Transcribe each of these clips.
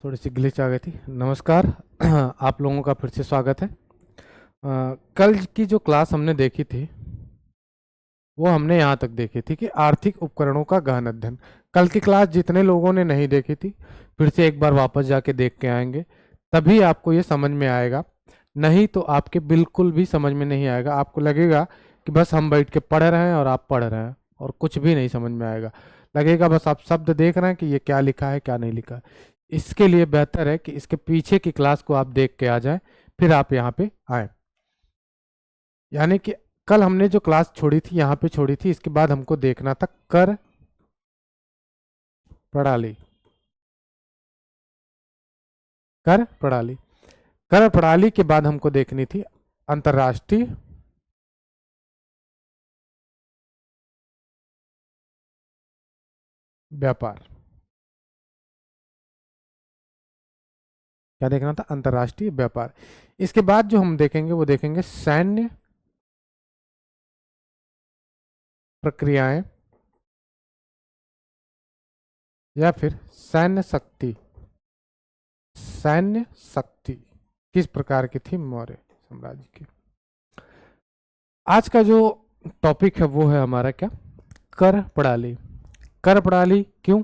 थोड़ी सी ग्लिच आ गई थी। नमस्कार। आप लोगों का फिर से स्वागत है। कल की जो क्लास हमने देखी थी वो हमने यहाँ तक देखी थी कि आर्थिक उपकरणों का गहन अध्ययन। कल की क्लास जितने लोगों ने नहीं देखी थी फिर से एक बार वापस जाके देख के आएंगे, तभी आपको ये समझ में आएगा। नहीं तो आपके बिल्कुल भी समझ में नहीं आएगा। आपको लगेगा कि बस हम बैठ के पढ़ रहे हैं और आप पढ़ रहे हैं और कुछ भी नहीं समझ में आएगा। लगेगा बस आप शब्द देख रहे हैं कि ये क्या लिखा है क्या नहीं लिखा है। इसके लिए बेहतर है कि इसके पीछे की क्लास को आप देख के आ जाएं, फिर आप यहाँ पे आए। यानी कि कल हमने जो क्लास छोड़ी थी यहाँ पे छोड़ी थी, इसके बाद हमको देखना था कर प्रणाली। कर प्रणाली कर प्रणाली के बाद हमको देखनी थी अंतरराष्ट्रीय व्यापार। क्या देखना था? अंतरराष्ट्रीय व्यापार। इसके बाद जो हम देखेंगे वो देखेंगे सैन्य प्रक्रियाएं या फिर सैन्य शक्ति। सैन्य शक्ति किस प्रकार की थी मौर्य साम्राज्य की। आज का जो टॉपिक है वो है हमारा क्या? कर प्रणाली। कर प्रणाली क्यों?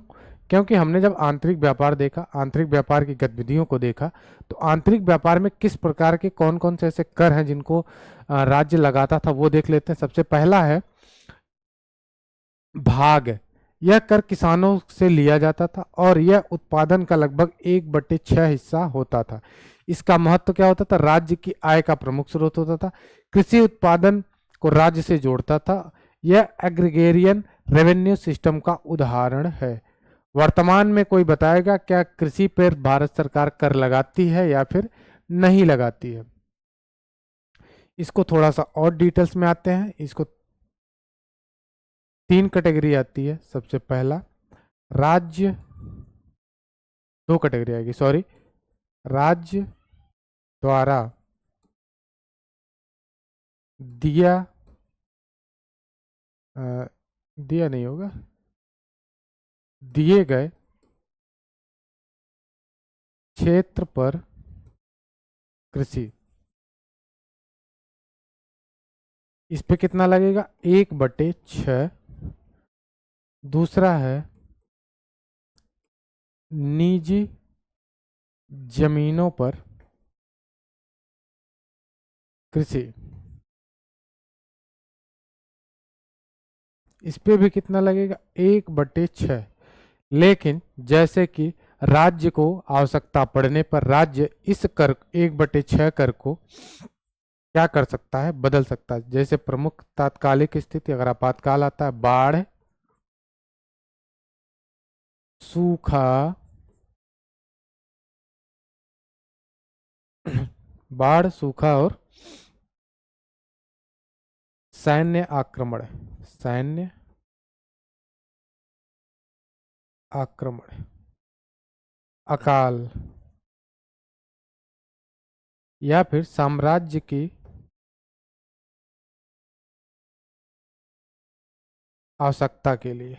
क्योंकि हमने जब आंतरिक व्यापार देखा, आंतरिक व्यापार की गतिविधियों को देखा, तो आंतरिक व्यापार में किस प्रकार के कौन कौन से ऐसे कर हैं जिनको राज्य लगाता था वो देख लेते हैं। सबसे पहला है भाग। यह कर किसानों से लिया जाता था और यह उत्पादन का लगभग 1/6 हिस्सा होता था। इसका महत्व क्या होता था? राज्य की आय का प्रमुख स्रोत होता था, कृषि उत्पादन को राज्य से जोड़ता था। यह एग्रीगेरियन रेवेन्यू सिस्टम का उदाहरण है। वर्तमान में कोई बताएगा क्या कृषि पर भारत सरकार कर लगाती है या फिर नहीं लगाती है? इसको थोड़ा सा और डिटेल्स में आते हैं। इसको 3 कैटेगरी आती है। सबसे पहला राज्य, 2 कैटेगरी आएगी, सॉरी। राज्य द्वारा दिया दिया नहीं होगा, दिए गए क्षेत्र पर कृषि। इस पे कितना लगेगा? 1/6। दूसरा है निजी जमीनों पर कृषि। इस पे भी कितना लगेगा? 1/6। लेकिन जैसे कि राज्य को आवश्यकता पड़ने पर राज्य इस कर 1/6 कर को क्या कर सकता है? बदल सकता है। जैसे प्रमुख तात्कालिक स्थिति, अगर आपातकाल आता है, बाढ़, सूखा, बाढ़, सूखा और सैन्य आक्रमण। सैन्य आक्रमण, अकाल, या फिर साम्राज्य की आवश्यकता के लिए।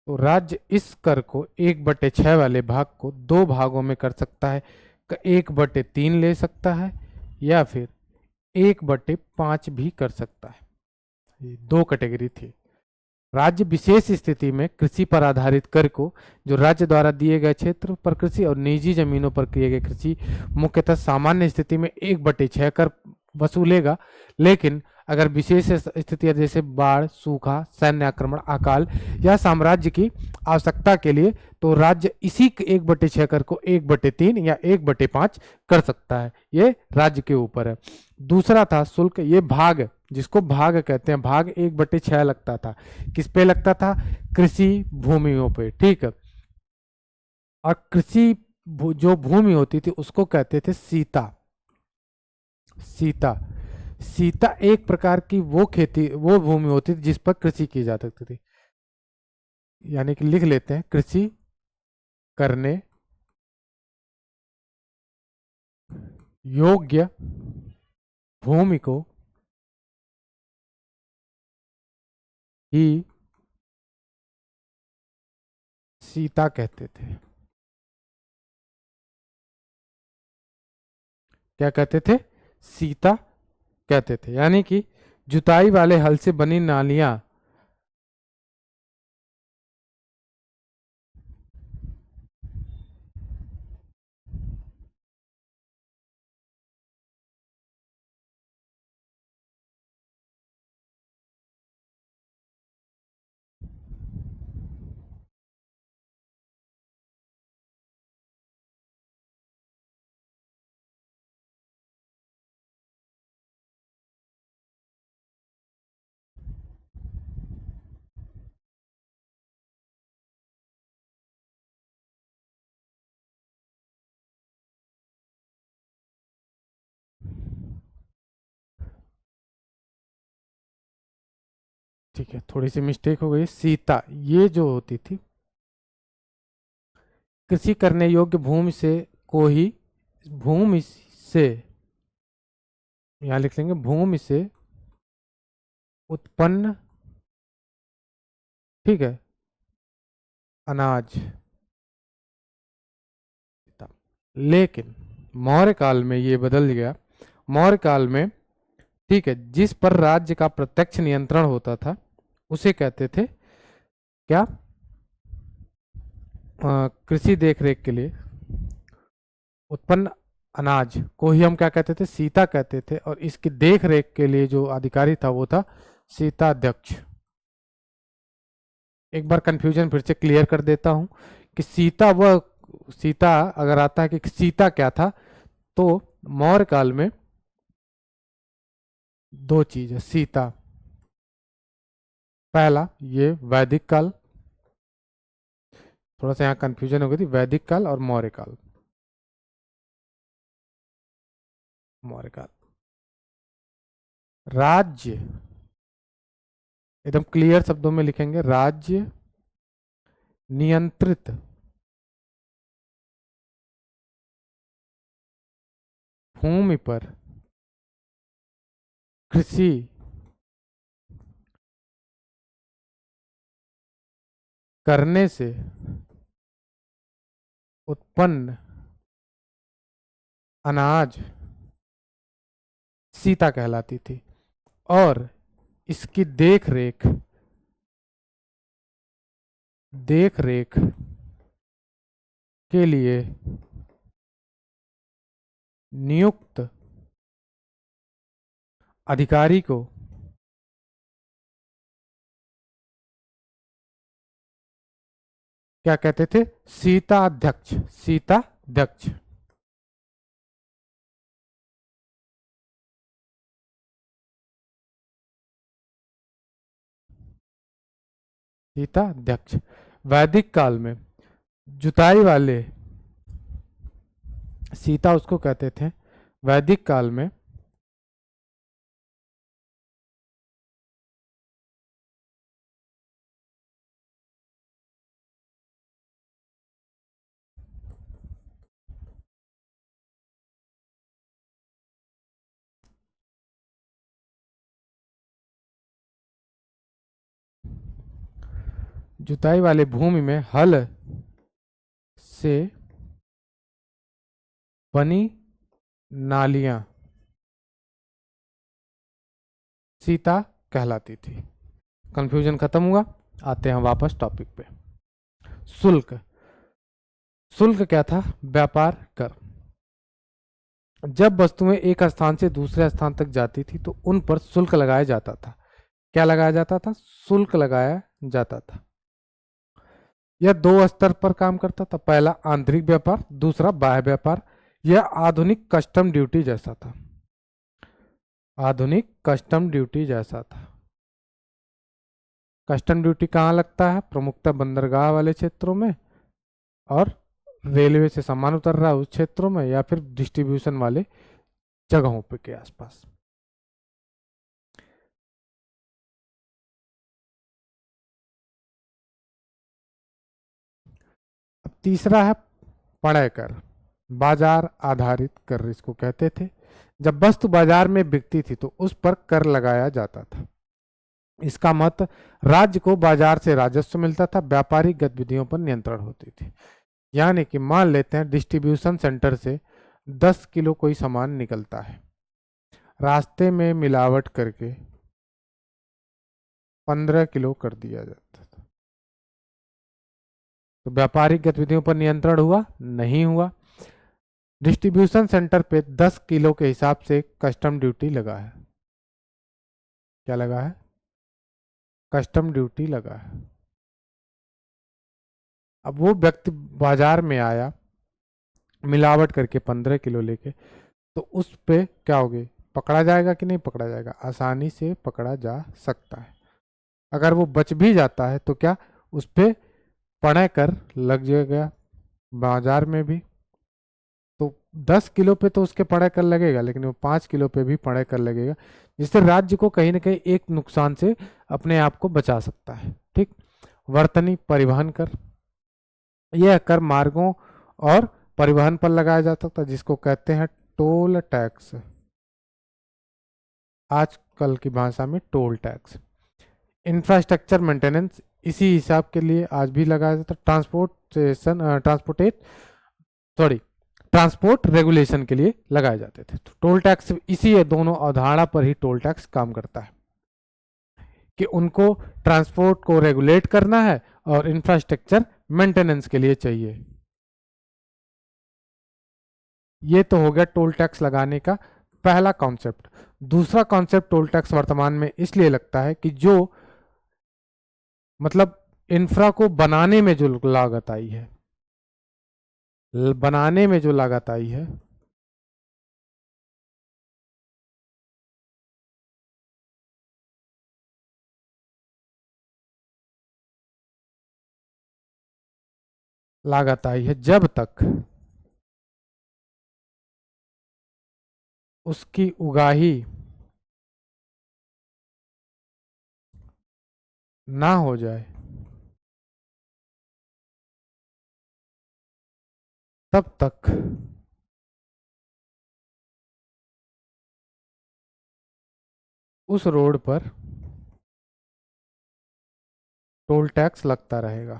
तो राज्य इस कर को 1/6 वाले भाग को 2 भागों में कर सकता है। 1/3 ले सकता है या फिर 1/5 भी कर सकता है। ये 2 कैटेगरी थी। राज्य विशेष स्थिति में कृषि पर आधारित कर को, जो राज्य द्वारा दिए गए क्षेत्र पर कृषि और निजी जमीनों पर किए गए कृषि, मुख्यतः सामान्य स्थिति में 1/6 कर वसूलेगा। लेकिन अगर विशेष स्थितियां जैसे बाढ़, सूखा, सैन्य आक्रमण, अकाल या साम्राज्य की आवश्यकता के लिए, तो राज्य इसी 1/6 कर को 1/3 या 1/5 कर सकता है। ये राज्य के ऊपर है। दूसरा था शुल्क। ये भाग, जिसको भाग कहते हैं, भाग 1/6 लगता था। किस पे लगता था? कृषि भूमियों पे, ठीक है। और कृषि जो भूमि होती थी उसको कहते थे सीता। सीता। सीता एक प्रकार की वो खेती, वो भूमि होती थी जिस पर कृषि की जा सकती थी। यानी कि लिख लेते हैं, कृषि करने योग्य भूमि को ही सीता कहते थे। क्या कहते थे? सीता कहते थे। यानी कि जुताई वाले हल से बनी नालियां ठीक है, थोड़ी सी मिस्टेक हो गई। सीता ये जो होती थी, कृषि करने योग्य भूमि से को ही भूमि से, यहां लिख लेंगे भूमि से उत्पन्न, ठीक है, अनाज। लेकिन मौर्य काल में ये बदल गया। मौर्य काल में, ठीक है, जिस पर राज्य का प्रत्यक्ष नियंत्रण होता था उसे कहते थे क्या? कृषि देखरेख के लिए उत्पन्न अनाज को ही हम क्या कहते थे? सीता कहते थे। और इसकी देख रेख के लिए जो अधिकारी था वो था सीताध्यक्ष। एक बार कंफ्यूजन फिर से क्लियर कर देता हूं कि सीता अगर आता है कि सीता क्या था, तो मौर्य काल में दो चीज है सीता। पहला ये वैदिक काल, थोड़ा सा यहाँ कंफ्यूजन हो गई थी, वैदिक काल और मौर्य काल। मौर्य काल राज्य, एकदम क्लियर शब्दों में लिखेंगे, राज्य नियंत्रित भूमि पर कृषि करने से उत्पन्न अनाज सीता कहलाती थी। और इसकी देख रेख के लिए नियुक्त अधिकारी को क्या कहते थे? सीताध्यक्ष। सीताध्यक्ष। सीताध्यक्ष। वैदिक काल में जुताई वाले, सीता उसको कहते थे। वैदिक काल में जुताई वाले भूमि में हल से बनी नालियां सीता कहलाती थी। कंफ्यूजन खत्म हुआ। आते हैं वापस टॉपिक पे। शुल्क। शुल्क क्या था? व्यापार कर। जब वस्तुएं एक स्थान से दूसरे स्थान तक जाती थी तो उन पर शुल्क लगाया जाता था। क्या लगाया जाता था? शुल्क लगाया जाता था। यह दो स्तर पर काम करता था। पहला आंतरिक व्यापार, दूसरा बाह्य व्यापार। यह आधुनिक कस्टम ड्यूटी जैसा था। आधुनिक कस्टम ड्यूटी जैसा था। कस्टम ड्यूटी कहाँ लगता है? प्रमुखतः बंदरगाह वाले क्षेत्रों में, और रेलवे से सामान उतर रहा है उस क्षेत्रों में, या फिर डिस्ट्रीब्यूशन वाले जगहों पे के आसपास। अब तीसरा है पड़य कर। बाजार आधारित कर इसको कहते थे। जब वस्तु बाजार में बिकती थी तो उस पर कर लगाया जाता था। इसका मत, राज्य को बाजार से राजस्व मिलता था, व्यापारिक गतिविधियों पर नियंत्रण होती थी। यानी कि मान लेते हैं डिस्ट्रीब्यूशन सेंटर से 10 किलो कोई सामान निकलता है, रास्ते में मिलावट करके 15 किलो कर दिया जाता था, तो व्यापारिक गतिविधियों पर नियंत्रण हुआ? नहीं हुआ। डिस्ट्रीब्यूशन सेंटर पे 10 किलो के हिसाब से कस्टम ड्यूटी लगा है। क्या लगा है? कस्टम ड्यूटी लगा है। अब वो व्यक्ति बाजार में आया मिलावट करके 15 किलो लेके, तो उस पे क्या होगी? पकड़ा जाएगा कि नहीं पकड़ा जाएगा? आसानी से पकड़ा जा सकता है। अगर वो बच भी जाता है तो क्या उस पे पड़े कर लग जाएगा बाजार में भी? तो 10 किलो पे तो उसके पड़े कर लगेगा, लेकिन वो 5 किलो पे भी पड़े कर लगेगा, जिससे राज्य को कहीं ना कहीं एक नुकसान से अपने आप को बचा सकता है। ठीक। वर्तनी परिवहन कर, यह कर मार्गों और परिवहन पर लगाया जा सकता है, जिसको कहते हैं टोल टैक्स, आजकल की भाषा में टोल टैक्स। इंफ्रास्ट्रक्चर मेंटेनेंस इसी हिसाब के लिए आज भी लगाया जाता है। ट्रांसपोर्ट रेगुलेशन के लिए लगाए जाते थे। तो टोल टैक्स इसी है, दोनों अवधारणा पर ही टोल टैक्स काम करता है कि उनको ट्रांसपोर्ट को रेगुलेट करना है और इंफ्रास्ट्रक्चर मेंटेनेंस के लिए चाहिए। ये तो हो गया टोल टैक्स लगाने का पहला कॉन्सेप्ट। दूसरा कॉन्सेप्ट टोल टैक्स वर्तमान में इसलिए लगता है कि जो मतलब इंफ्रा को बनाने में जो लागत आई है, बनाने में जो लागत आई है, लागत आई है, जब तक उसकी उगाही ना हो जाए तब तक उस रोड पर टोल टैक्स लगता रहेगा।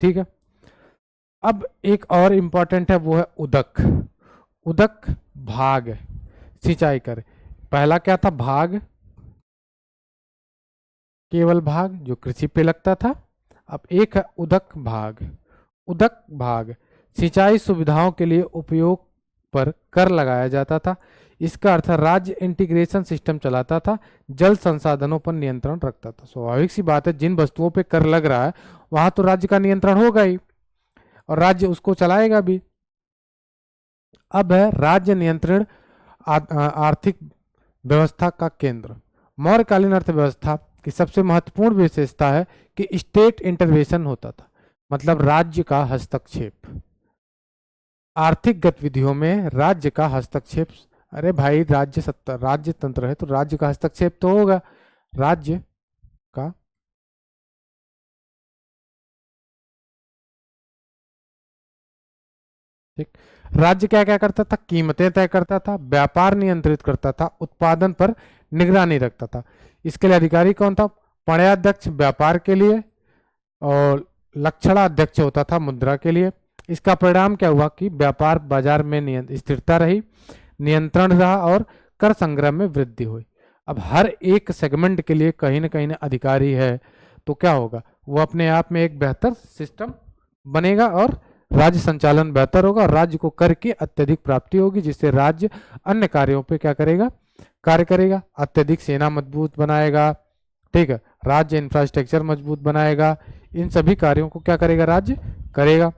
ठीक है। अब एक और इंपॉर्टेंट है, वो है उदक। उदक भाग सिंचाई कर। पहला क्या था? भाग, केवल भाग जो कृषि पे लगता था। अब एक है उदक भाग। उदक भाग सिंचाई सुविधाओं के लिए उपयोग पर कर लगाया जाता था। इसका अर्थ है राज्य इंटीग्रेशन सिस्टम चलाता था, जल संसाधनों पर नियंत्रण रखता था। स्वाभाविक सी बात है, जिन वस्तुओं पे कर लग रहा है वहां तो राज्य का नियंत्रण होगा ही और राज्य उसको चलाएगा भी। अब है राज्य नियंत्रण आर्थिक व्यवस्था का केंद्र। मौर्यकालीन अर्थव्यवस्था की सबसे महत्वपूर्ण विशेषता है कि स्टेट इंटरवेंशन होता था, मतलब राज्य का हस्तक्षेप आर्थिक गतिविधियों में, राज्य का हस्तक्षेप। अरे भाई, राज्य सत्ता, राज्य तंत्र है तो राज्य का हस्तक्षेप तो होगा। राज्य का ठीक। राज्य क्या क्या करता था? कीमतें तय करता था, व्यापार नियंत्रित करता था, उत्पादन पर निगरानी रखता था। इसके लिए अधिकारी कौन था? पणयाध्यक्ष व्यापार के लिए, और लक्षणाध्यक्ष होता था मुद्रा के लिए। इसका परिणाम क्या हुआ कि व्यापार बाजार में स्थिरता रही, नियंत्रण रहा और कर संग्रह में वृद्धि हुई। अब हर एक सेगमेंट के लिए कहीं ना अधिकारी है, तो क्या होगा? वो अपने आप में एक बेहतर सिस्टम बनेगा और राज्य संचालन बेहतर होगा और राज्य को कर की अत्यधिक प्राप्ति होगी, जिससे राज्य अन्य कार्यों पे क्या करेगा? कार्य करेगा। अत्यधिक सेना मजबूत बनाएगा। ठीक है। राज्य इंफ्रास्ट्रक्चर मजबूत बनाएगा। इन सभी कार्यों को क्या करेगा? राज्य करेगा।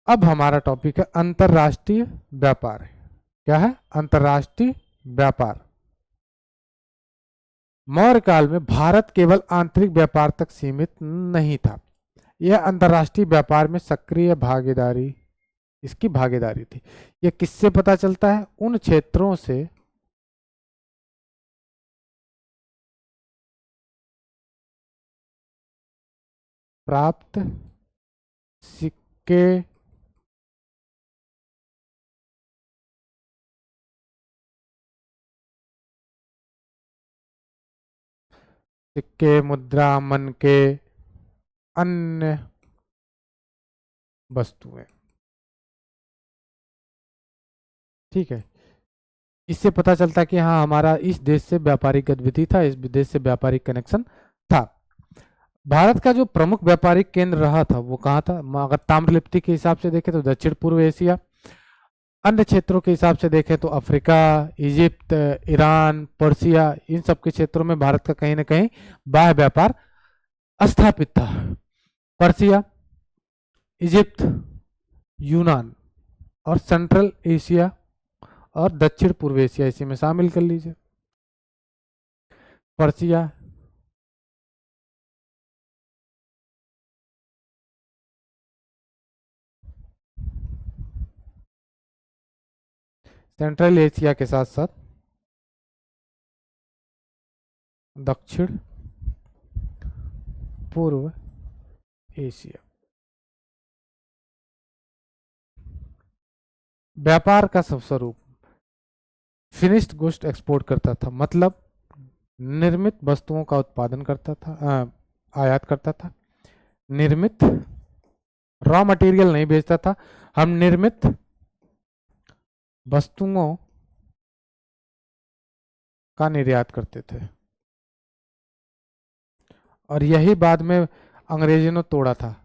अब हमारा टॉपिक है अंतरराष्ट्रीय व्यापार। क्या है? अंतरराष्ट्रीय व्यापार। मौर्य काल में भारत केवल आंतरिक व्यापार तक सीमित नहीं था, यह अंतरराष्ट्रीय व्यापार में सक्रिय भागीदारी, इसकी भागीदारी थी। यह किससे पता चलता है? उन क्षेत्रों से प्राप्त सिक्के सिक्के, मुद्रा, मनके, अन्य वस्तुएं। ठीक है, इससे पता चलता है कि हाँ हमारा इस देश से व्यापारिक गतिविधि था, इस देश से व्यापारिक कनेक्शन था। भारत का जो प्रमुख व्यापारिक केंद्र रहा था वो कहाँ था? अगर ताम्रलिप्ति के हिसाब से देखें तो दक्षिण पूर्व एशिया, अन्य क्षेत्रों के हिसाब से देखें तो अफ्रीका, इजिप्त, ईरान, पर्सिया, इन सब के क्षेत्रों में भारत का कहीं ना कहीं बाह्य व्यापार स्थापित था। पर्सिया, इजिप्त, यूनान और सेंट्रल एशिया और दक्षिण पूर्व एशिया इसी में शामिल कर लीजिए। पर्सिया, सेंट्रल एशिया के साथ साथ दक्षिण पूर्व एशिया। व्यापार का सब स्वरूप फिनिश्ड गुड्स एक्सपोर्ट करता था, मतलब निर्मित वस्तुओं का उत्पादन करता था, आयात करता था। निर्मित, रॉ मटेरियल नहीं बेचता था, हम निर्मित वस्तुओं का निर्यात करते थे। और यही बाद में अंग्रेजों ने तोड़ा था,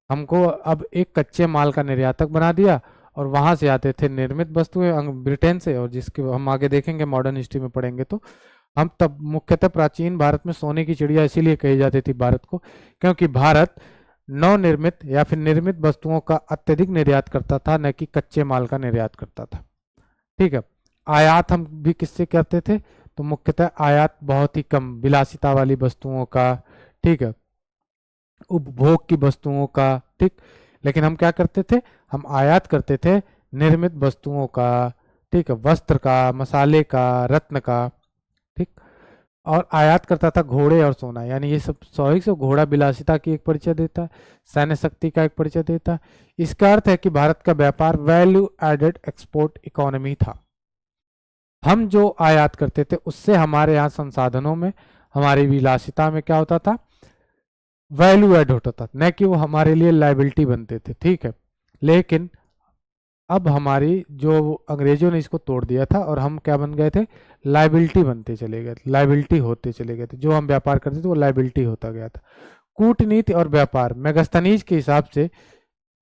हमको अब एक कच्चे माल का निर्यातक बना दिया और वहां से आते थे निर्मित वस्तुएं ब्रिटेन से, और जिसके हम आगे देखेंगे मॉडर्न हिस्ट्री में पढ़ेंगे तो हम तब मुख्यतः प्राचीन भारत में सोने की चिड़िया इसीलिए कही जाती थी भारत को, क्योंकि भारत नवनिर्मित या फिर निर्मित वस्तुओं का अत्यधिक निर्यात करता था, न कि कच्चे माल का निर्यात करता था। ठीक है, आयात हम भी किससे करते थे? तो मुख्यतः आयात बहुत ही कम विलासिता वाली वस्तुओं का, ठीक है, उपभोग की वस्तुओं का, ठीक। लेकिन हम क्या करते थे? हम आयात करते थे निर्मित वस्तुओं का, ठीक है, वस्त्र का, मसाले का, रत्न का, ठीक। और आयात करता था घोड़े और सोना, यानी ये सब स्वाभाविक से घोड़ा विलासिता की एक परिचय देता है, सैन्य शक्ति का एक परिचय देता है। इसका अर्थ है कि भारत का व्यापार वैल्यू एडेड एक्सपोर्ट इकोनॉमी था। हम जो आयात करते थे उससे हमारे यहाँ संसाधनों में, हमारी विलासिता में क्या होता था? वैल्यू ऐड होता था, न कि वो हमारे लिए लाइबिलिटी बनते थे। ठीक है, लेकिन अब हमारी जो अंग्रेजों ने इसको तोड़ दिया था और हम क्या बन गए थे? लाइबिलिटी बनते चले गए थे, लाइबिलिटी होते चले गए थे। जो हम व्यापार करते थे वो लाइबिलिटी होता गया था। कूटनीति और व्यापार मेगास्थनीज के हिसाब से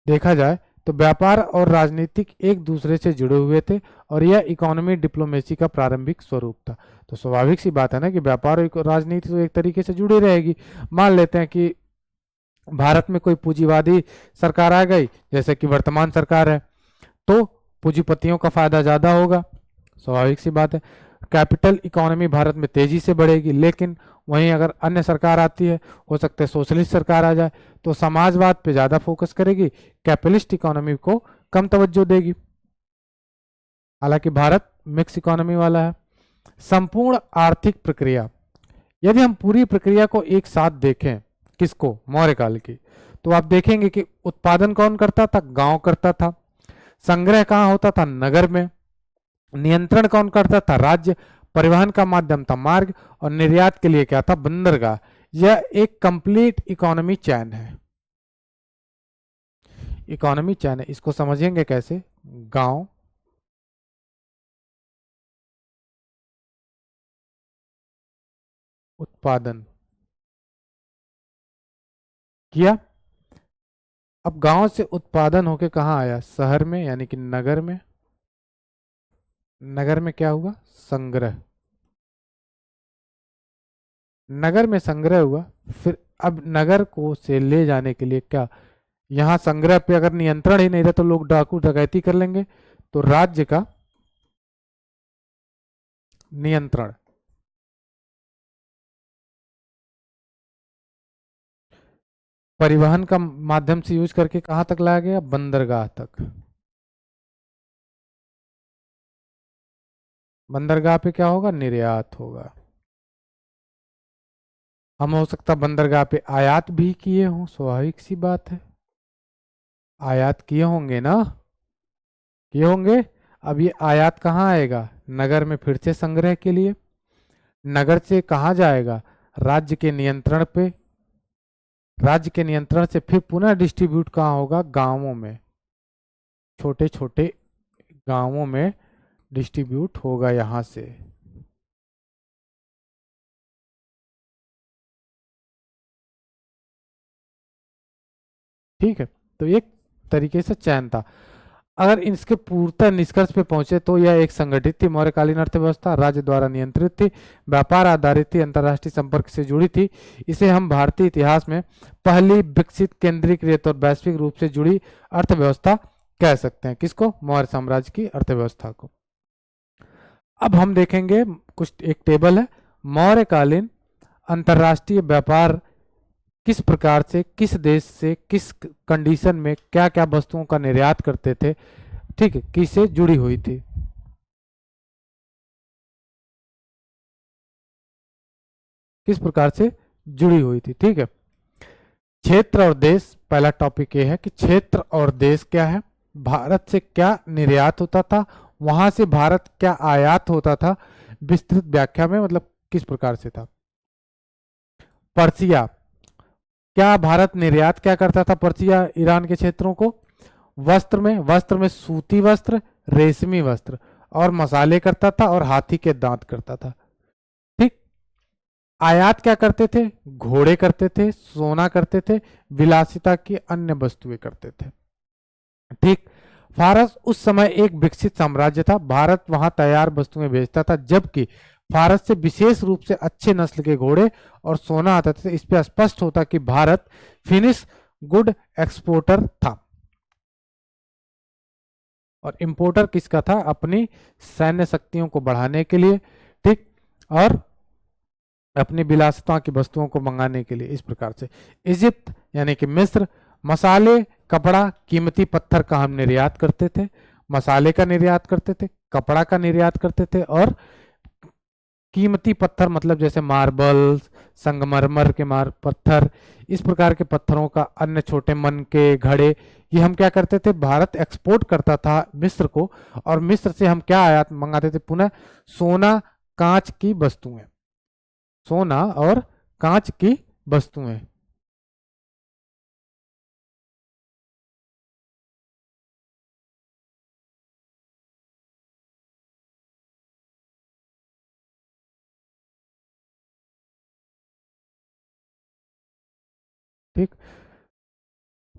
देखा जाए तो व्यापार और राजनीतिक एक दूसरे से जुड़े हुए थे और यह इकोनॉमी डिप्लोमेसी का प्रारंभिक स्वरूप था। तो स्वाभाविक सी बात है ना कि व्यापार और राजनीति तो एक तरीके से जुड़ी रहेगी। मान लेते हैं कि भारत में कोई पूंजीवादी सरकार आ गई, जैसे कि वर्तमान सरकार है, तो पूंजीपतियों का फायदा ज्यादा होगा, स्वाभाविक सी बात है। कैपिटल इकोनॉमी भारत में तेजी से बढ़ेगी, लेकिन वहीं अगर अन्य सरकार आती है, हो सकता है सोशलिस्ट सरकार आ जाए, तो समाजवाद पे ज्यादा फोकस करेगी, कैपिटलिस्ट इकोनॉमी को कम तवज्जो देगी। हालांकि भारत मिक्स इकोनॉमी वाला है। संपूर्ण आर्थिक प्रक्रिया, यदि हम पूरी प्रक्रिया को एक साथ देखें, किसको? मौर्य काल की, तो आप देखेंगे कि उत्पादन कौन करता था? गांव करता था। संग्रह कहाँ होता था? नगर में। नियंत्रण कौन करता था? राज्य। परिवहन का माध्यम था मार्ग, और निर्यात के लिए क्या था? बंदरगाह। यह एक कंप्लीट इकोनॉमी चैन है। इकोनॉमी चैन है, इसको समझेंगे कैसे? गांव, उत्पादन किया, अब गांव से उत्पादन होके कहाँ आया? शहर में, यानी कि नगर में। नगर में क्या हुआ? संग्रह। नगर में संग्रह हुआ, फिर अब नगर को से ले जाने के लिए क्या? यहाँ संग्रह पे अगर नियंत्रण ही नहीं रहा तो लोग डाकू डकैती कर लेंगे, तो राज्य का नियंत्रण। परिवहन का माध्यम से यूज करके कहाँ तक लाया गया? बंदरगाह तक। बंदरगाह पे क्या होगा? निर्यात होगा। हम हो सकता बंदरगाह पे आयात भी किए हों, स्वाभाविक सी बात है, आयात किए होंगे ना, किए होंगे। अब ये आयात कहाँ आएगा? नगर में, फिर से संग्रह के लिए। नगर से कहाँ जाएगा? राज्य के नियंत्रण पे, राज्य के नियंत्रण से फिर पुनः डिस्ट्रीब्यूट कहाँ होगा, गांवों में, छोटे छोटे गांवों में डिस्ट्रीब्यूट होगा यहां से। ठीक है, तो एक तरीके से चयन था। अगर इसके पूर्णतः निष्कर्ष पे पहुंचे तो यह एक संगठित थी, मौर्यकालीन अर्थव्यवस्था राज्य द्वारा नियंत्रित थी, व्यापार आधारित थी, अंतर्राष्ट्रीय संपर्क से जुड़ी थी। इसे हम भारतीय इतिहास में पहली विकसित केंद्रीकृत और वैश्विक रूप से जुड़ी अर्थव्यवस्था कह सकते हैं। किसको, मौर्य साम्राज्य की अर्थव्यवस्था को। अब हम देखेंगे कुछ, एक टेबल है, मौर्यकालीन अंतर्राष्ट्रीय व्यापार किस प्रकार से, किस देश से किस कंडीशन में क्या क्या वस्तुओं का निर्यात करते थे, ठीक है, किससे जुड़ी हुई थी। किस प्रकार से जुड़ी हुई थी, ठीक है। क्षेत्र और देश, पहला टॉपिक ये है कि क्षेत्र और देश क्या है, भारत से क्या निर्यात होता था, वहां से भारत क्या आयात होता था, विस्तृत व्याख्या में, मतलब किस प्रकार से था। पर्सिया, क्या भारत निर्यात क्या करता था पर्सिया ईरान के क्षेत्रों को, वस्त्र में सूती वस्त्र, रेशमी वस्त्र, और मसाले करता था, और हाथी के दांत करता था। ठीक, आयात क्या करते थे, घोड़े करते थे, सोना करते थे, विलासिता की अन्य वस्तुएं करते थे। ठीक, फारस उस समय एक विकसित साम्राज्य था, भारत वहां तैयार वस्तुएं बेचता था, जबकि फारस से विशेष रूप से अच्छे नस्ल के घोड़े और सोना आता था। इस पे स्पष्ट होता कि भारत फिनिश गुड एक्सपोर्टर था, और इंपोर्टर किसका था, अपनी सैन्य शक्तियों को बढ़ाने के लिए, ठीक, और अपनी विलासिता की वस्तुओं को मंगाने के लिए। इस प्रकार से इजिप्त यानी कि मिस्र, मसाले, कपड़ा, कीमती पत्थर का हम निर्यात करते थे, मसाले का निर्यात करते थे, कपड़ा का निर्यात करते थे, और कीमती पत्थर मतलब जैसे मार्बल्स, संगमरमर के पत्थर, इस प्रकार के पत्थरों का, अन्य छोटे मन के घड़े, ये हम क्या करते थे, भारत एक्सपोर्ट करता था मिस्र को, और मिस्र से हम क्या आयात मंगाते थे, पुनः सोना, कांच की वस्तुएं, सोना और कांच की वस्तुएं। ठीक,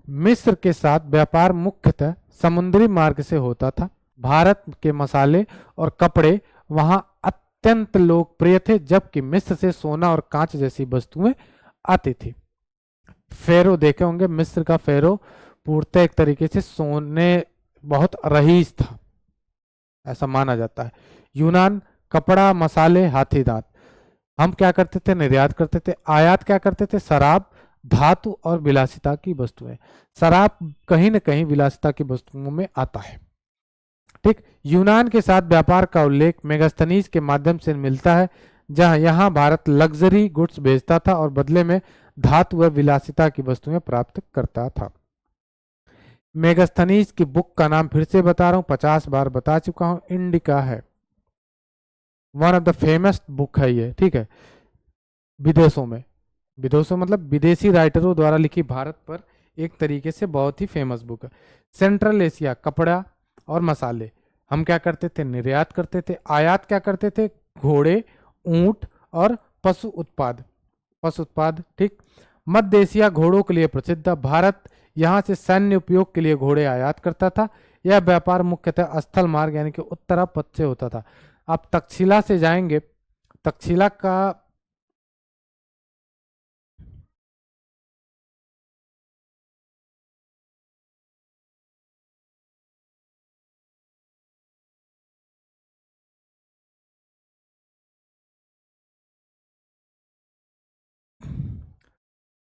मिस्र के साथ व्यापार मुख्यतः समुद्री मार्ग से होता था। भारत के मसाले और कपड़े वहां अत्यंत लोकप्रिय थे, जबकि मिस्र से सोना और कांच जैसी वस्तुएं आती थी। फेरो देखे होंगे, मिस्र का फेरो पूर्णतः एक तरीके से सोने बहुत रईस था, ऐसा माना जाता है। यूनान, कपड़ा, मसाले, हाथी दांत, हम क्या करते थे, निर्यात करते थे। आयात क्या करते थे, शराब, धातु और विलासिता की वस्तुएं। शराब कहीं न कहीं विलासिता की वस्तुओं में आता है। ठीक, यूनान के साथ व्यापार का उल्लेख मेगास्थनीज के माध्यम से मिलता है, जहां यहां भारत लग्जरी गुड्स बेचता था और बदले में धातु व विलासिता की वस्तुएं प्राप्त करता था। मेगास्थनीज की बुक का नाम फिर से बता रहा हूं, 50 बार बता चुका हूं, इंडिका है, one of the famous book है ये, ठीक है। विदेशों में, विदेशों मतलब विदेशी राइटरों द्वारा लिखी भारत पर एक तरीके से बहुत ही फेमस बुक है। सेंट्रल एशिया, कपड़ा और मसाले हम क्या करते थे, निर्यात करते थे। आयात क्या करते थे, घोड़े, ऊंट और पशु उत्पाद, पशु उत्पाद। ठीक, मध्य एशिया घोड़ों के लिए प्रसिद्ध था, भारत यहाँ से सैन्य उपयोग के लिए घोड़े आयात करता था। यह व्यापार मुख्यतः स्थल मार्ग यानी कि उत्तरापथ से होता था। आप तक्षशिला से जाएंगे, तक्षशिला का,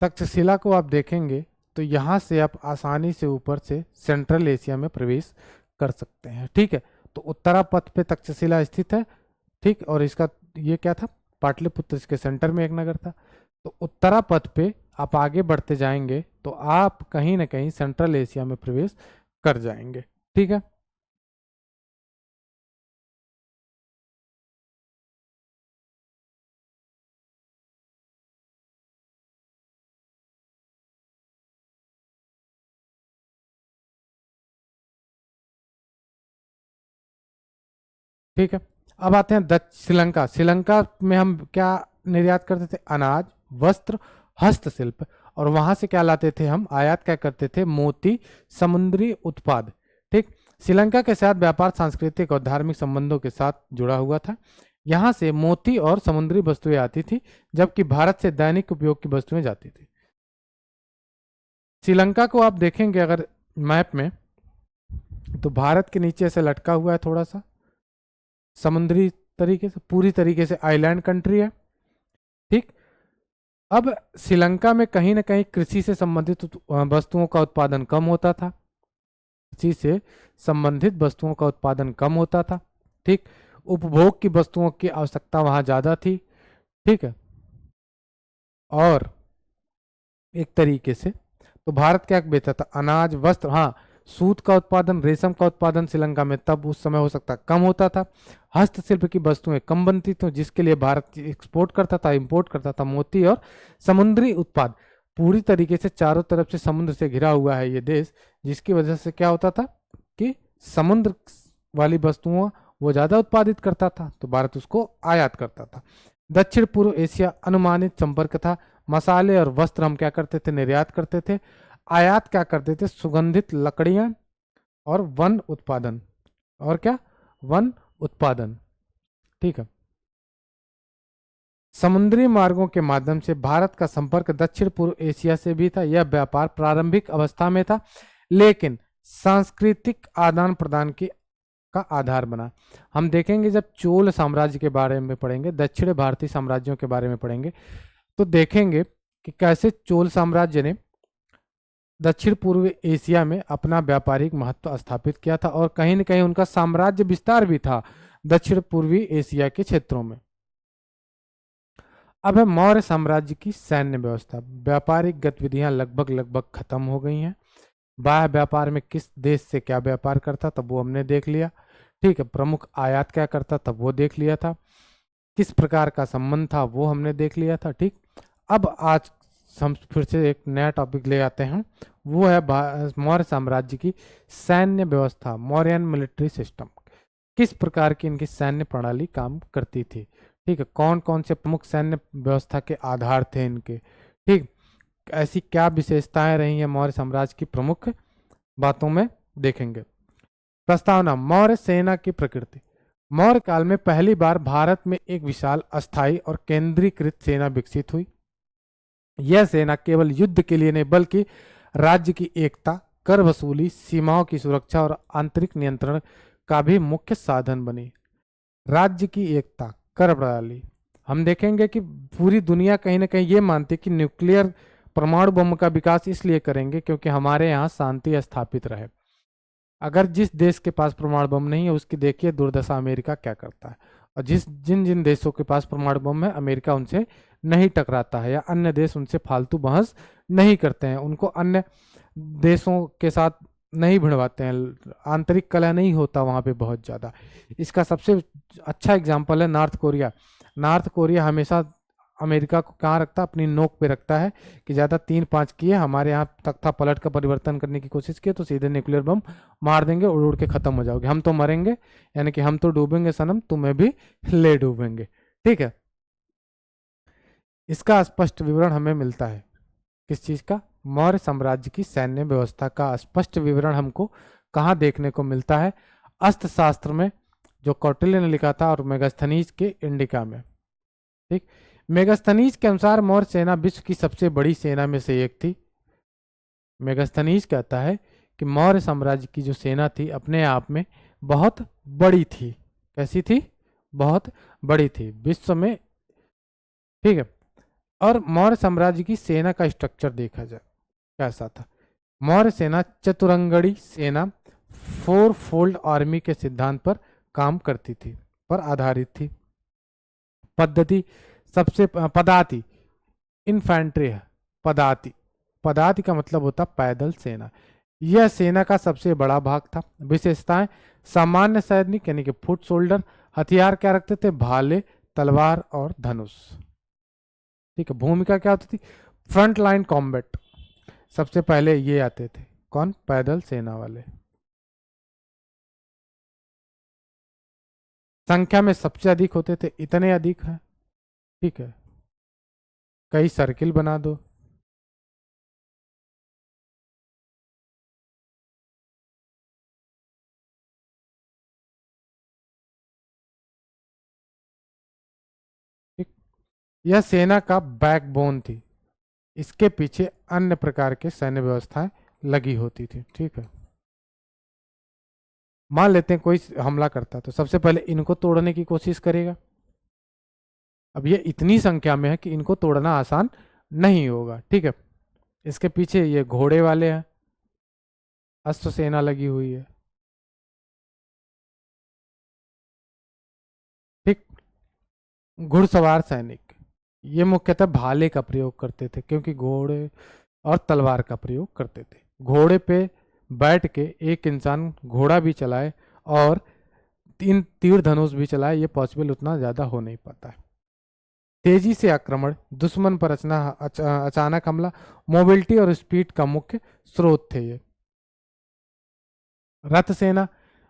तक्षशिला को आप देखेंगे तो यहाँ से आप आसानी से ऊपर से सेंट्रल एशिया में प्रवेश कर सकते हैं। ठीक है, तो उत्तरापथ पे तक्षशिला स्थित है। ठीक, और इसका ये क्या था, पाटलिपुत्र, इसके सेंटर में एक नगर था। तो उत्तरापथ पे आप आगे बढ़ते जाएंगे तो आप कहीं ना कहीं सेंट्रल एशिया में प्रवेश कर जाएंगे। ठीक है। ठीक है। अब आते हैं श्रीलंका। श्रीलंका में हम क्या निर्यात करते थे? अनाज, वस्त्र, हस्तशिल्प। और वहां से क्या लाते थे हम? आयात क्या करते थे? मोती, समुद्री उत्पाद। ठीक। श्रीलंका के साथ व्यापार सांस्कृतिक और धार्मिक संबंधों के साथ जुड़ा हुआ था। यहाँ से मोती और समुद्री वस्तुएं आती थी, जबकि भारत से दैनिक उपयोग की वस्तुएं जाती थी। श्रीलंका को आप देखेंगे अगर मैप में, तो भारत के नीचे से लटका हुआ है थोड़ा सा, समुद्री तरीके से, पूरी तरीके से आइलैंड कंट्री है। ठीक। अब श्रीलंका में कहीं ना कहीं कृषि से संबंधित वस्तुओं का उत्पादन कम होता था। कृषि से संबंधित वस्तुओं का उत्पादन कम होता था। ठीक। उपभोग की वस्तुओं की आवश्यकता वहां ज्यादा थी। ठीक है। और एक तरीके से तो भारत क्या बेचता था? अनाज, वस्त्र। हाँ, सूत का उत्पादन, रेशम का उत्पादन श्रीलंका में तब उस समय हो सकता कम होता था। हस्तशिल्प की वस्तुएं कम बनती थी, जिसके लिए भारत एक्सपोर्ट करता था, इंपोर्ट करता था मोती और समुद्री उत्पाद। पूरी तरीके से चारों तरफ से समुद्र से घिरा हुआ है ये देश, जिसकी वजह से क्या होता था कि समुद्र वाली वस्तुओं वो ज्यादा उत्पादित करता था, तो भारत उसको आयात करता था। दक्षिण पूर्व एशिया अनुमानित संपर्क था। मसाले और वस्त्र हम क्या करते थे? निर्यात करते थे। आयात क्या करते थे? सुगंधित लकड़ियां और वन उत्पादन। और क्या? वन उत्पादन। ठीक है। समुद्री मार्गों के माध्यम से भारत का संपर्क दक्षिण पूर्व एशिया से भी था। यह व्यापार प्रारंभिक अवस्था में था, लेकिन सांस्कृतिक आदान प्रदान की का आधार बना। हम देखेंगे जब चोल साम्राज्य के बारे में पढ़ेंगे, दक्षिण भारतीय साम्राज्यों के बारे में पढ़ेंगे, तो देखेंगे कि कैसे चोल साम्राज्य ने दक्षिण पूर्व एशिया में अपना व्यापारिक महत्व स्थापित किया था, और कहीं न कहीं उनका साम्राज्य विस्तार भी था दक्षिण पूर्वी एशिया के क्षेत्रों में। अब है मौर्य साम्राज्य की सैन्य व्यवस्था। व्यापारिक गतिविधियां लगभग लगभग खत्म हो गई हैं। बाह्य व्यापार में किस देश से क्या व्यापार करता तब वो हमने देख लिया। ठीक है। प्रमुख आयात क्या करता तब वो देख लिया था। किस प्रकार का संबंध था वो हमने देख लिया था। ठीक। अब आज हम फिर से एक नया टॉपिक ले आते हैं, वो है मौर्य साम्राज्य की सैन्य व्यवस्था, मौर्यन मिलिट्री सिस्टम। किस प्रकार की इनकी सैन्य प्रणाली काम करती थी। ठीक है। कौन कौन से प्रमुख सैन्य व्यवस्था के आधार थे इनके। ठीक। ऐसी क्या विशेषताएं रही हैं मौर्य साम्राज्य की, प्रमुख बातों में देखेंगे। प्रस्तावना: मौर्य सेना की प्रकृति। मौर्य काल में पहली बार भारत में एक विशाल, अस्थायी और केंद्रीकृत सेना विकसित हुई। यह सेना केवल युद्ध के लिए नहीं, बल्कि राज्य की एकता, कर वसूली, सीमाओं की सुरक्षा और आंतरिक नियंत्रण का भी मुख्य साधन बनी। राज्य की एकता, कर प्रणाली। हम देखेंगे कि पूरी दुनिया कहीं ना कहीं ये मानती है कि न्यूक्लियर परमाणु बम का विकास इसलिए करेंगे क्योंकि हमारे यहाँ शांति स्थापित रहे। अगर जिस देश के पास परमाणु बम नहीं है, उसकी देखिए दुर्दशा अमेरिका क्या करता है। और जिन जिन देशों के पास परमाणु बम है, अमेरिका उनसे नहीं टकराता है, या अन्य देश उनसे फालतू बहस नहीं करते हैं, उनको अन्य देशों के साथ नहीं भिड़वाते हैं, आंतरिक कलह नहीं होता वहाँ पे बहुत ज़्यादा। इसका सबसे अच्छा एग्जाम्पल है नॉर्थ कोरिया। नॉर्थ कोरिया हमेशा अमेरिका को कहाँ रखता है? अपनी नोक पे रखता है कि ज़्यादा 3-5 किए, हमारे यहाँ तख्ता पलट का परिवर्तन करने की कोशिश किए तो सीधे न्यूक्लियर बम मार देंगे, उड़ उड़ के ख़त्म हो जाओगे, हम तो मरेंगे, यानी कि हम तो डूबेंगे सनम, तुम्हें भी ले डूबेंगे। ठीक है। इसका स्पष्ट विवरण हमें मिलता है किस चीज़ का? मौर्य साम्राज्य की सैन्य व्यवस्था का स्पष्ट विवरण हमको कहाँ देखने को मिलता है? अर्थशास्त्र में, जो कौटिल्य ने लिखा था, और मेगास्थनीज के इंडिका में। ठीक। मेगास्थनीज के अनुसार मौर्य सेना विश्व की सबसे बड़ी सेना में से एक थी। मेगास्थनीज कहता है कि मौर्य साम्राज्य की जो सेना थी अपने आप में बहुत बड़ी थी। कैसी थी? बहुत बड़ी थी विश्व में। ठीक है। और मौर्य साम्राज्य की सेना का स्ट्रक्चर देखा जाए कैसा था। मौर्य सेना चतुरंगड़ी सेना, 4 फोल्ड आर्मी के सिद्धांत पर काम करती थी, पर आधारित थी। पद्धति सबसे पदाति, इन्फेंट्री है पदाति। पदाति का मतलब होता पैदल सेना। यह सेना का सबसे बड़ा भाग था। विशेषताएं: सामान्य सैनिक यानी कि फुट सोल्डर। हथियार क्या रखते थे? भाले, तलवार और धनुष। ठीक है। भूमिका क्या होती थी? Front line combat. सबसे पहले ये आते थे, कौन? पैदल सेना वाले। संख्या में सबसे अधिक होते थे, इतने अधिक है। ठीक है, कई सर्किल बना दो। ठीक, यह सेना का बैकबोन थी, इसके पीछे अन्य प्रकार के सैन्य व्यवस्थाएं लगी होती थी। ठीक है, मान लेते हैं कोई हमला करता है तो सबसे पहले इनको तोड़ने की कोशिश करेगा। अब ये इतनी संख्या में है कि इनको तोड़ना आसान नहीं होगा। ठीक है, इसके पीछे ये घोड़े वाले हैं, अस्त्र सेना लगी हुई है। ठीक, घुड़सवार सैनिक ये मुख्यतः भाले का प्रयोग करते थे, क्योंकि घोड़े और तलवार का प्रयोग करते थे। घोड़े पे बैठ के एक इंसान घोड़ा भी चलाए और तीन तीर धनुष भी चलाए, ये पॉसिबल उतना ज़्यादा हो नहीं पाता है। तेजी से आक्रमण, दुश्मन पर अचानक हमला, मोबिलिटी और स्पीड का मुख्य स्रोत थे ये। रथ सेना,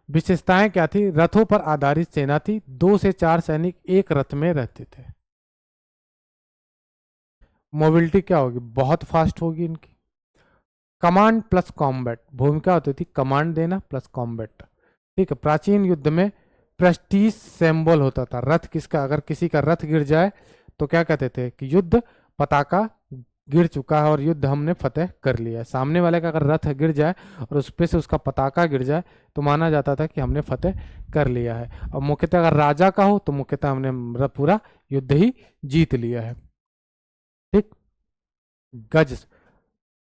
विशेषताएं क्या थी? रथों पर आधारित सेना थी, 2 से 4 सैनिक एक रथ में रहते थे। मोबिलिटी क्या होगी? बहुत फास्ट होगी इनकी। कमांड प्लस कॉम्बैट, भूमिका होती थी कमांड देना प्लस कॉम्बैट। ठीक है, प्राचीन युद्ध में प्रेस्टीज सिंबल होता था रथ किसका, अगर किसी का रथ गिर जाए तो क्या कहते थे कि युद्ध पताका गिर चुका है और युद्ध हमने फतेह कर लिया है। सामने वाले का अगर रथ गिर जाए और उस पे से उसका पताका गिर जाए तो माना जाता था कि हमने फतेह कर लिया है। और मुख्यतः अगर राजा का हो तो मुख्यतः हमने पूरा युद्ध ही जीत लिया है। ठीक, गज,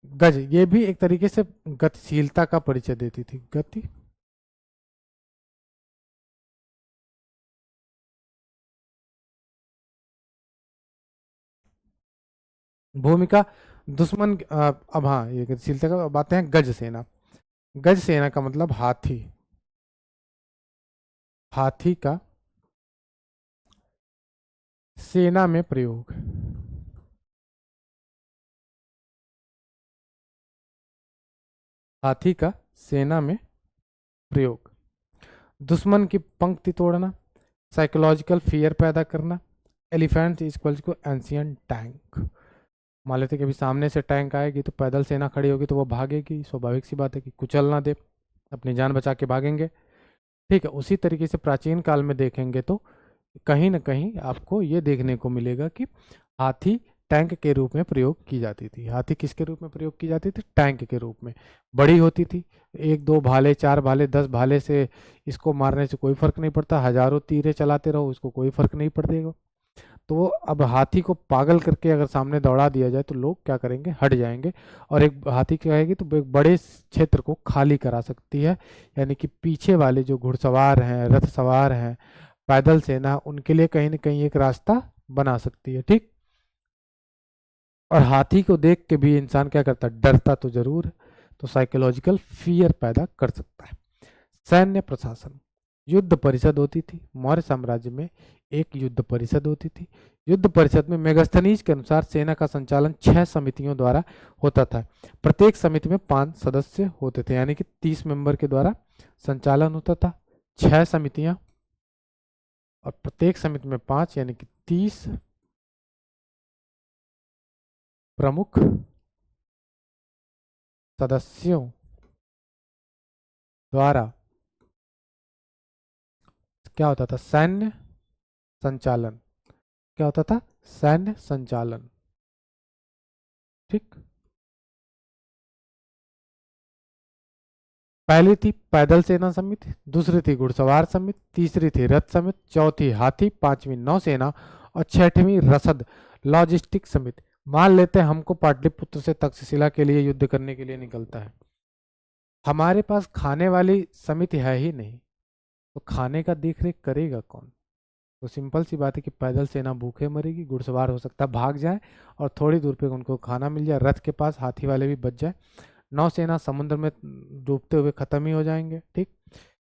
गज ये भी एक तरीके से गतिशीलता का परिचय देती थी। गति, भूमिका, दुश्मन अब हाँ ये गतिशीलता का बातें हैं। गज सेना, गज सेना का मतलब हाथी, हाथी का सेना में प्रयोग, हाथी का सेना में प्रयोग, दुश्मन की पंक्ति तोड़ना, साइकोलॉजिकल फियर पैदा करना। एलिफेंट इक्वल्स को एंशियंट टैंक, मान लेते कि अभी सामने से टैंक आएगी तो पैदल सेना खड़ी होगी तो वो भागेगी, स्वाभाविक सी बात है कि कुचल ना दे, अपनी जान बचा के भागेंगे। ठीक है, उसी तरीके से प्राचीन काल में देखेंगे तो कहीं ना कहीं आपको ये देखने को मिलेगा कि हाथी टैंक के रूप में प्रयोग की जाती थी। हाथी किसके रूप में प्रयोग की जाती थी? टैंक के रूप में। बड़ी होती थी, 1 2 भाले 4 भाले 10 भाले से इसको मारने से कोई फर्क नहीं पड़ता, हजारों तीरे चलाते रहो उसको कोई फर्क नहीं पड़ेगा। तो अब हाथी को पागल करके अगर सामने दौड़ा दिया जाए तो लोग क्या करेंगे? हट जाएंगे। और एक हाथी क्या है तो एक बड़े क्षेत्र को खाली करा सकती है, यानी कि पीछे वाले जो घुड़सवार हैं, रथ सवार हैं, पैदल सेना, उनके लिए कहीं ना कहीं एक रास्ता बना सकती है। ठीक, और हाथी को देख के भी इंसान क्या करता है? डरता तो जरूर है, तो साइकोलॉजिकल फियर पैदा कर सकता है। सैन्य प्रशासन, युद्ध परिषद होती थी मौर्य साम्राज्य में, एक युद्ध परिषद होती थी। युद्ध परिषद में मेगास्थनीज के अनुसार सेना का संचालन 6 समितियों द्वारा होता था। प्रत्येक समिति में 5 सदस्य होते थे, यानी कि 30 मेंबर के द्वारा संचालन होता था। 6 समितियां और प्रत्येक समिति में 5, यानी कि 30 प्रमुख सदस्यों द्वारा क्या होता था? सैन्य संचालन। क्या होता था? सैन्य संचालन। ठीक, पहली थी पैदल सेना समिति, दूसरी थी घुड़सवार समिति, तीसरी थी रथ समिति, चौथी हाथी, पांचवी नौसेना और छठवीं रसद लॉजिस्टिक समिति। मान लेते हैं हमको पाटलिपुत्र से तक्षशिला के लिए युद्ध करने के लिए निकलता है, हमारे पास खाने वाली समिति है ही नहीं, तो खाने का देख रेख करेगा कौन? तो सिंपल सी बात है कि पैदल सेना भूखे मरेगी, घुड़सवार हो सकता है भाग जाए और थोड़ी दूर पे उनको खाना मिल जाए, रथ के पास हाथी वाले भी बच जाए, नौसेना समुद्र में डूबते हुए खत्म ही हो जाएंगे। ठीक,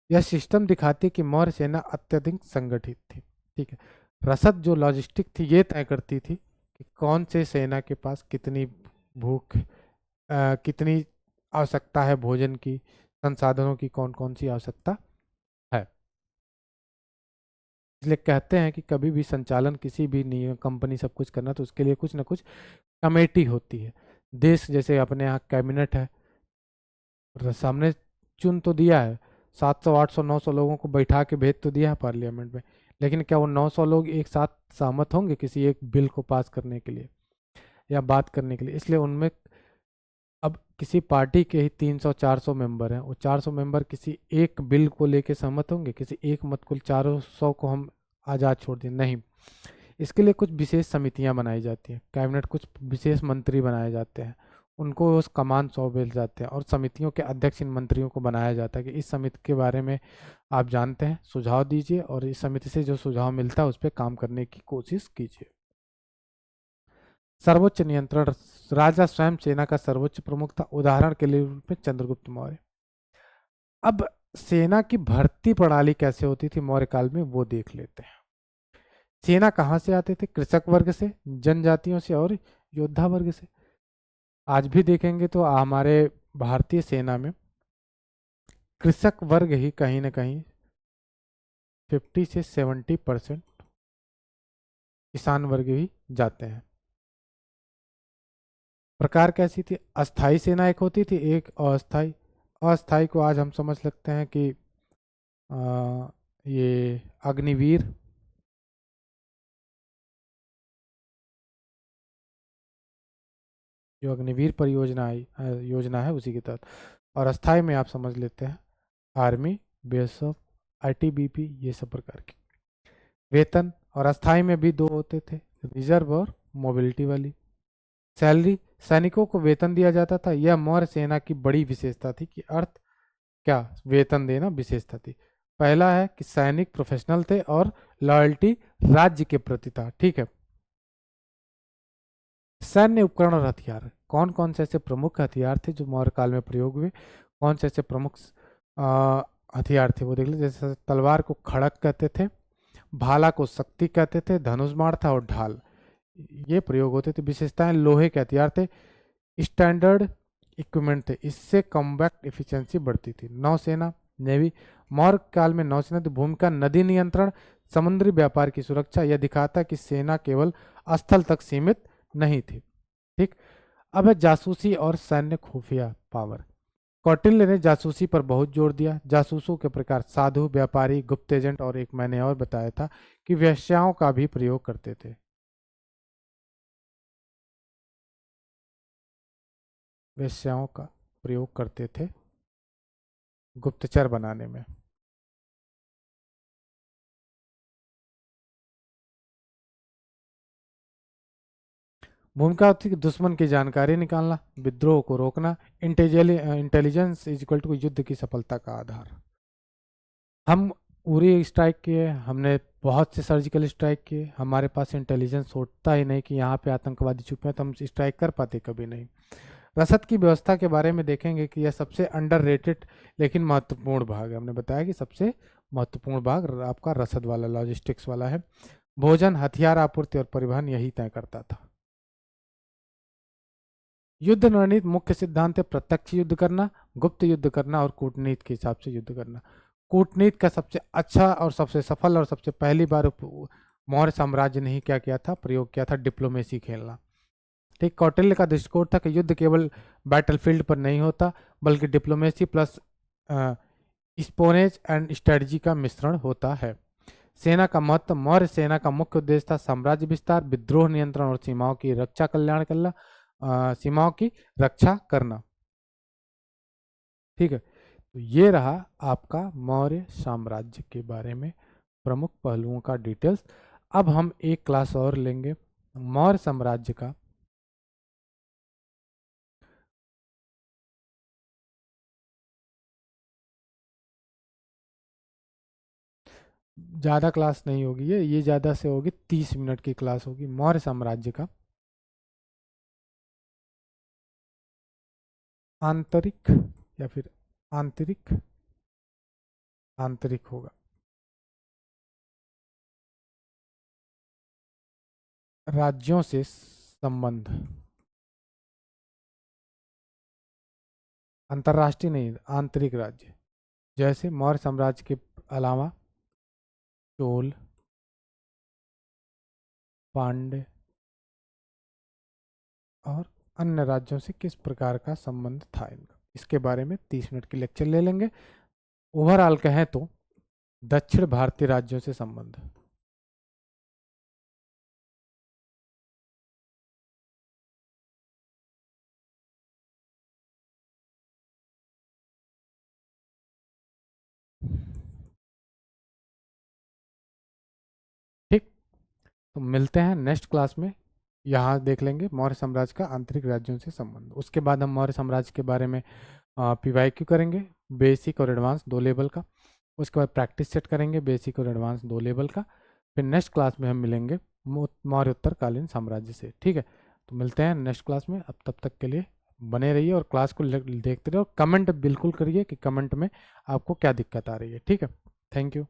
यह सिस्टम दिखाती है कि मौर्य सेना अत्यधिक संगठित थी। ठीक है, रसद जो लॉजिस्टिक थी ये तय करती थी कि कौन से सेना के पास कितनी भूख कितनी आवश्यकता है भोजन की, संसाधनों की कौन कौन सी आवश्यकता है। इसलिए कहते हैं कि कभी भी संचालन किसी भी नियम कंपनी सब कुछ करना तो उसके लिए कुछ ना कुछ कमेटी होती है। देश जैसे अपने यहाँ कैबिनेट है, सामने चुन तो दिया है, 700 800 900 लोगों को बैठा के भेज तो दिया है पार्लियामेंट में, लेकिन क्या वो 900 लोग एक साथ सहमत होंगे किसी एक बिल को पास करने के लिए या बात करने के लिए? इसलिए उनमें अब किसी पार्टी के ही 300 400 मेंबर हैं, वो 400 मेंबर किसी एक बिल को लेके सहमत होंगे? किसी एक मत को 400 को हम आज़ाद छोड़ दें? नहीं। इसके लिए कुछ विशेष समितियां बनाई जाती हैं, कैबिनेट कुछ विशेष मंत्री बनाए जाते हैं, उनको उस कमान सौंपे जाते हैं और समितियों के अध्यक्ष इन मंत्रियों को बनाया जाता है कि इस समिति के बारे में आप जानते हैं, सुझाव दीजिए और इस समिति से जो सुझाव मिलता है उस पर काम करने की कोशिश कीजिए। सर्वोच्च नियंत्रण, राजा स्वयं सेना का सर्वोच्च प्रमुख था, उदाहरण के लिए रूप में चंद्रगुप्त मौर्य। अब सेना की भर्ती प्रणाली कैसे होती थी मौर्य काल में, वो देख लेते हैं। सेना कहाँ से आते थे? कृषक वर्ग से, जनजातियों से और योद्धा वर्ग से। आज भी देखेंगे तो हमारे भारतीय सेना में कृषक वर्ग ही कहीं ना कहीं 50 से 70% किसान वर्ग ही जाते हैं। प्रकार कैसी थी? अस्थाई सेना एक होती थी, एक अस्थाई। अस्थाई को आज हम समझ सकते हैं कि ये अग्निवीर, जो अग्निवीर परियोजना योजना है उसी के तहत। और अस्थाई में आप समझ लेते हैं आर्मी, बीएसएफ, आईटीबीपी, ये सब प्रकार की। वेतन और अस्थाई में भी दो होते थे, रिजर्व और मोबिलिटी वाली। सैलरी, सैनिकों को वेतन दिया जाता था, यह मौर्य सेना की बड़ी विशेषता थी कि अर्थ क्या, वेतन देना विशेषता थी। पहला है कि सैनिक प्रोफेशनल थे और लॉयल्टी राज्य के प्रति था। ठीक है। सैन्य उपकरण और हथियार, कौन कौन से ऐसे प्रमुख हथियार थे जो मौर्य काल में प्रयोग हुए? कौन से ऐसे प्रमुख आ, हथियार थे वो देख लीजिए। जैसे तलवार को खड़क कहते थे, भाला को शक्ति कहते थे, धनुष बाण था और ढाल, ये प्रयोग होते थे। विशेषताएं, लोहे के हथियार थे, स्टैंडर्ड इक्विपमेंट थे, इससे कॉम्बैक्ट एफिशिएंसी बढ़ती थी। नौसेना, नेवी, मौर्य काल में नौसेना की भूमिका नदी नियंत्रण, समुद्री व्यापार की सुरक्षा। यह दिखाता कि सेना केवल स्थल तक सीमित नहीं थी। ठीक। अब है जासूसी और सैन्य खुफिया पावर। कौटिल्य ने जासूसी पर बहुत जोर दिया। जासूसों के प्रकार साधु, व्यापारी, गुप्त एजेंट और एक मैंने और बताया था कि वेश्याओं का भी प्रयोग करते थे। वेश्याओं का प्रयोग करते थे गुप्तचर बनाने में। भूमिका होती है कि दुश्मन की जानकारी निकालना, विद्रोह को रोकना, इंटेलिजेंस इज इक्वल टू युद्ध की सफलता का आधार। हम उरी स्ट्राइक किए, हमने बहुत से सर्जिकल स्ट्राइक किए, हमारे पास इंटेलिजेंस होता ही नहीं कि यहाँ पे आतंकवादी छुपे हैं, तो हम स्ट्राइक कर पाते कभी नहीं। रसद की व्यवस्था के बारे में देखेंगे कि यह सबसे अंडररेटेड लेकिन महत्वपूर्ण भाग है। हमने बताया कि सबसे महत्वपूर्ण भाग आपका रसद वाला, लॉजिस्टिक्स वाला है। भोजन, हथियार आपूर्ति और परिवहन यही तय करता था। युद्ध रणनीति मुख्य सिद्धांत है प्रत्यक्ष युद्ध करना, गुप्त युद्ध करना और कूटनीति के हिसाब से युद्ध करना। कूटनीति का सबसे अच्छा और सबसे सफल और सबसे पहली बार मौर्य साम्राज्य ने ही क्या किया था, प्रयोग किया था, डिप्लोमेसी खेलना। ठीक। कौटिल्य का दृष्टिकोण था कि युद्ध केवल बैटलफील्ड पर नहीं होता बल्कि डिप्लोमेसी प्लस स्पोनेज एंड स्ट्रेटजी का मिश्रण होता है। सेना का महत्व, मौर्य सेना का मुख्य उद्देश्य था साम्राज्य विस्तार, विद्रोह नियंत्रण और सीमाओं की रक्षा कल्याण करना, सीमाओं की रक्षा करना। ठीक है। तो ये रहा आपका मौर्य साम्राज्य के बारे में प्रमुख पहलुओं का डिटेल्स। अब हम एक क्लास और लेंगे मौर्य साम्राज्य का। ज़्यादा क्लास नहीं होगी ये ज़्यादा से होगी 30 मिनट की क्लास होगी मौर्य साम्राज्य का आंतरिक या फिर आंतरिक, आंतरिक होगा। राज्यों से संबंध, अंतर्राष्ट्रीय नहीं, आंतरिक राज्य। जैसे मौर्य साम्राज्य के अलावा चोल, पांड्य और अन्य राज्यों से किस प्रकार का संबंध था इनका, इसके बारे में 30 मिनट की लेक्चर ले लेंगे। ओवरऑल कहें तो दक्षिण भारतीय राज्यों से संबंध। ठीक, तो मिलते हैं नेक्स्ट क्लास में। यहाँ देख लेंगे मौर्य साम्राज्य का आंतरिक राज्यों से संबंध। उसके बाद हम मौर्य साम्राज्य के बारे में PYQ करेंगे, बेसिक और एडवांस 2 लेवल का। उसके बाद प्रैक्टिस सेट करेंगे बेसिक और एडवांस 2 लेवल का। फिर नेक्स्ट क्लास में हम मिलेंगे मौर्य उत्तरकालीन साम्राज्य से। ठीक है, तो मिलते हैं नेक्स्ट क्लास में। अब तब तक के लिए बने रहिए और क्लास को देखते रहिए और कमेंट बिल्कुल करिए कि कमेंट में आपको क्या दिक्कत आ रही है। ठीक है, थैंक यू।